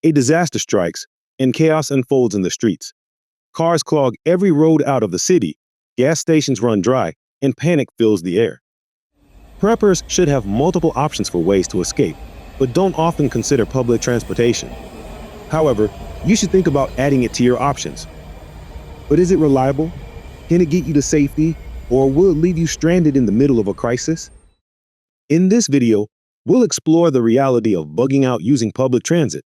A disaster strikes, and chaos unfolds in the streets. Cars clog every road out of the city, gas stations run dry, and panic fills the air. Preppers should have multiple options for ways to escape, but don't often consider public transportation. However, you should think about adding it to your options. But is it reliable? Can it get you to safety? Or will it leave you stranded in the middle of a crisis? In this video, we'll explore the reality of bugging out using public transit.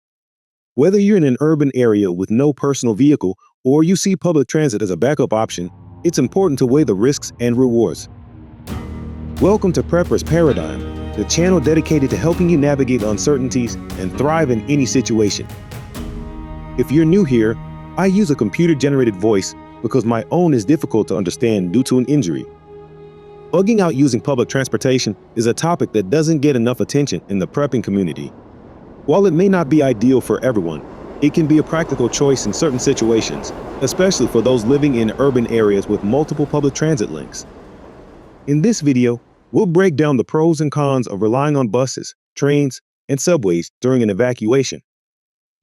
Whether you're in an urban area with no personal vehicle or you see public transit as a backup option, it's important to weigh the risks and rewards. Welcome to Prepper's Paradigm, the channel dedicated to helping you navigate uncertainties and thrive in any situation. If you're new here, I use a computer-generated voice because my own is difficult to understand due to an injury. Bugging out using public transportation is a topic that doesn't get enough attention in the prepping community. While it may not be ideal for everyone, it can be a practical choice in certain situations, especially for those living in urban areas with multiple public transit links. In this video, we'll break down the pros and cons of relying on buses, trains, and subways during an evacuation.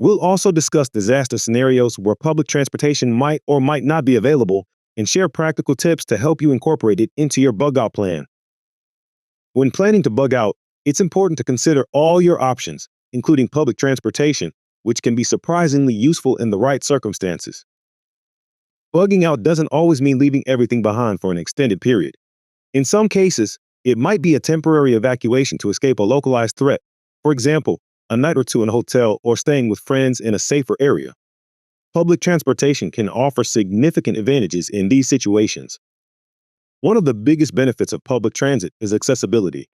We'll also discuss disaster scenarios where public transportation might or might not be available and share practical tips to help you incorporate it into your bug-out plan. When planning to bug out, it's important to consider all your options, including public transportation, which can be surprisingly useful in the right circumstances. Bugging out doesn't always mean leaving everything behind for an extended period. In some cases, it might be a temporary evacuation to escape a localized threat. For example, a night or two in a hotel or staying with friends in a safer area. Public transportation can offer significant advantages in these situations. One of the biggest benefits of public transit is accessibility.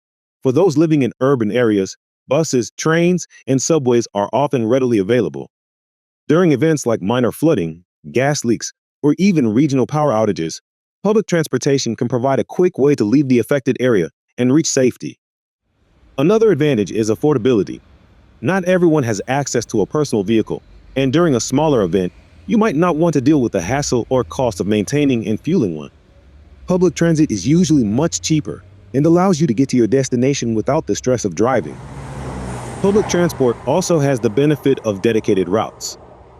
For those living in urban areas, buses, trains, and subways are often readily available. During events like minor flooding, gas leaks, or even regional power outages, public transportation can provide a quick way to leave the affected area and reach safety. Another advantage is affordability. Not everyone has access to a personal vehicle, and during a smaller event, you might not want to deal with the hassle or cost of maintaining and fueling one. Public transit is usually much cheaper and allows you to get to your destination without the stress of driving. Public transport also has the benefit of dedicated routes.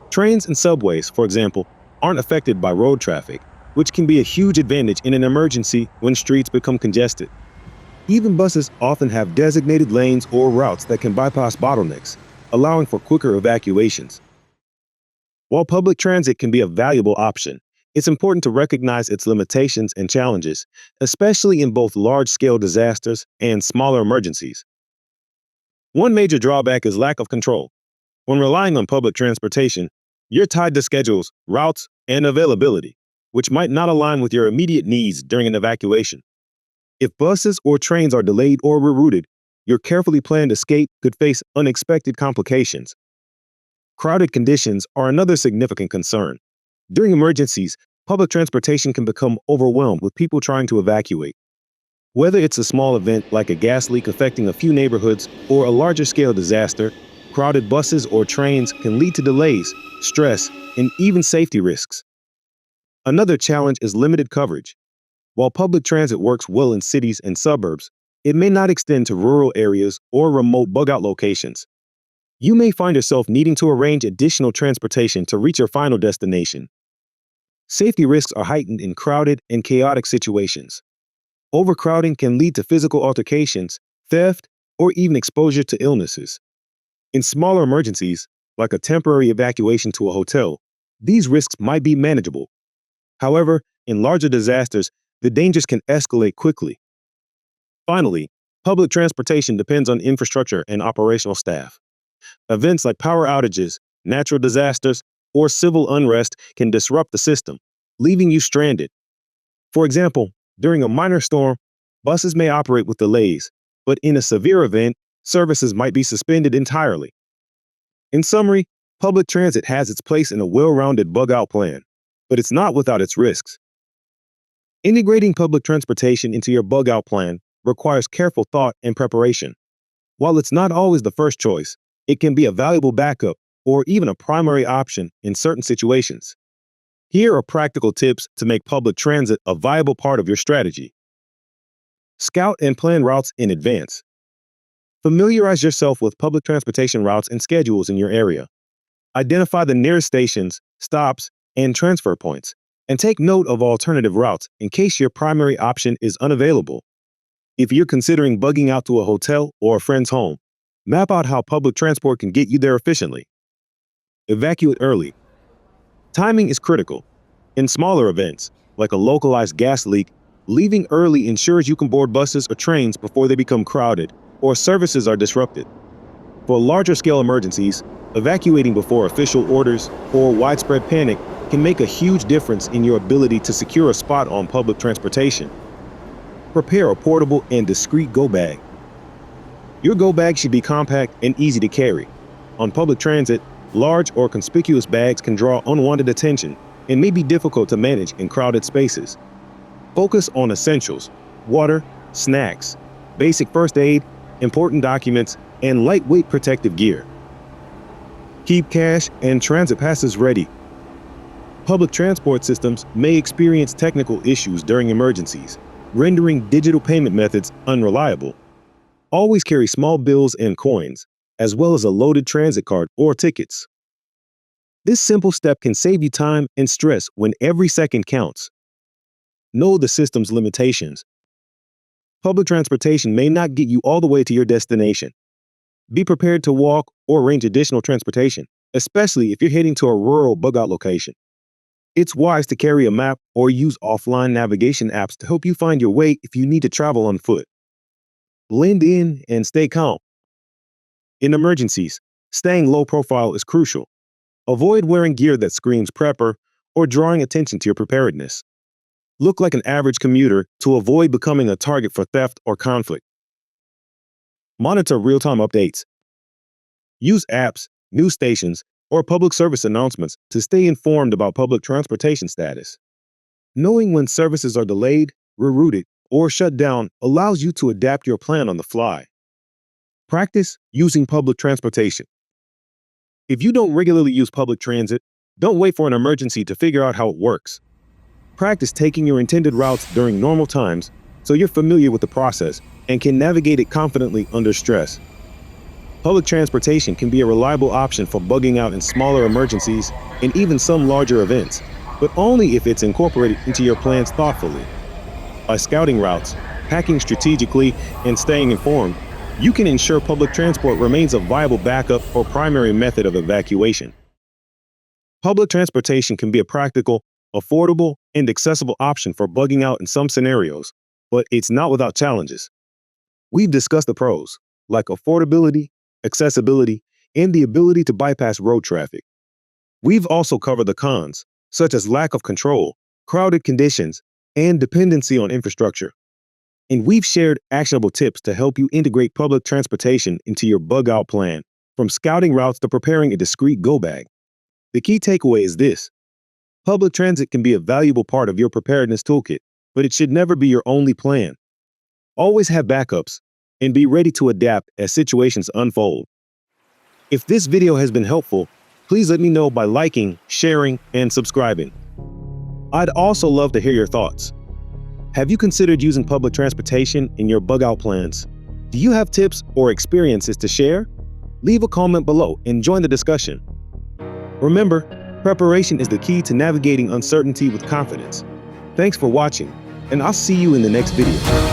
Trains and subways, for example, aren't affected by road traffic, which can be a huge advantage in an emergency when streets become congested. Even buses often have designated lanes or routes that can bypass bottlenecks, allowing for quicker evacuations. While public transit can be a valuable option, it's important to recognize its limitations and challenges, especially in both large-scale disasters and smaller emergencies. One major drawback is lack of control. When relying on public transportation, you're tied to schedules, routes, and availability, which might not align with your immediate needs during an evacuation. If buses or trains are delayed or rerouted, your carefully planned escape could face unexpected complications. Crowded conditions are another significant concern. During emergencies, public transportation can become overwhelmed with people trying to evacuate. Whether it's a small event like a gas leak affecting a few neighborhoods or a larger-scale disaster, crowded buses or trains can lead to delays, stress, and even safety risks. Another challenge is limited coverage. While public transit works well in cities and suburbs, it may not extend to rural areas or remote bug-out locations. You may find yourself needing to arrange additional transportation to reach your final destination. Safety risks are heightened in crowded and chaotic situations. Overcrowding can lead to physical altercations, theft, or even exposure to illnesses. In smaller emergencies, like a temporary evacuation to a hotel, these risks might be manageable. However, in larger disasters, the dangers can escalate quickly. Finally, public transportation depends on infrastructure and operational staff. Events like power outages, natural disasters, or civil unrest can disrupt the system, leaving you stranded. For example, during a minor storm, buses may operate with delays, but in a severe event, services might be suspended entirely. In summary, public transit has its place in a well-rounded bug-out plan, but it's not without its risks. Integrating public transportation into your bug-out plan requires careful thought and preparation. While it's not always the first choice, it can be a valuable backup or even a primary option in certain situations. Here are practical tips to make public transit a viable part of your strategy. Scout and plan routes in advance. Familiarize yourself with public transportation routes and schedules in your area. Identify the nearest stations, stops, and transfer points, and take note of alternative routes in case your primary option is unavailable. If you're considering bugging out to a hotel or a friend's home, map out how public transport can get you there efficiently. Evacuate early. Timing is critical. In smaller events, like a localized gas leak, leaving early ensures you can board buses or trains before they become crowded or services are disrupted. For larger scale emergencies, evacuating before official orders or widespread panic can make a huge difference in your ability to secure a spot on public transportation. Prepare a portable and discreet go bag. Your go bag should be compact and easy to carry. On public transit, large or conspicuous bags can draw unwanted attention and may be difficult to manage in crowded spaces. Focus on essentials: water, snacks, basic first aid, important documents, and lightweight protective gear. Keep cash and transit passes ready. Public transport systems may experience technical issues during emergencies, rendering digital payment methods unreliable. Always carry small bills and coins, as well as a loaded transit card or tickets. This simple step can save you time and stress when every second counts. Know the system's limitations. Public transportation may not get you all the way to your destination. Be prepared to walk or arrange additional transportation, especially if you're heading to a rural bug-out location. It's wise to carry a map or use offline navigation apps to help you find your way if you need to travel on foot. Blend in and stay calm. In emergencies, staying low profile is crucial. Avoid wearing gear that screams prepper or drawing attention to your preparedness. Look like an average commuter to avoid becoming a target for theft or conflict. Monitor real-time updates. Use apps, news stations, or public service announcements to stay informed about public transportation status. Knowing when services are delayed, rerouted, or shut down allows you to adapt your plan on the fly. Practice using public transportation. If you don't regularly use public transit, don't wait for an emergency to figure out how it works. Practice taking your intended routes during normal times so you're familiar with the process and can navigate it confidently under stress. Public transportation can be a reliable option for bugging out in smaller emergencies and even some larger events, but only if it's incorporated into your plans thoughtfully. By scouting routes, packing strategically, and staying informed, you can ensure public transport remains a viable backup or primary method of evacuation. Public transportation can be a practical, affordable, and accessible option for bugging out in some scenarios, but it's not without challenges. We've discussed the pros, like affordability, accessibility, and the ability to bypass road traffic. We've also covered the cons, such as lack of control, crowded conditions, and dependency on infrastructure. And we've shared actionable tips to help you integrate public transportation into your bug-out plan, from scouting routes to preparing a discreet go bag. The key takeaway is this: public transit can be a valuable part of your preparedness toolkit, but it should never be your only plan. Always have backups and be ready to adapt as situations unfold. If this video has been helpful, please let me know by liking, sharing, and subscribing. I'd also love to hear your thoughts. Have you considered using public transportation in your bug-out plans? Do you have tips or experiences to share? Leave a comment below and join the discussion. Remember, preparation is the key to navigating uncertainty with confidence. Thanks for watching, and I'll see you in the next video.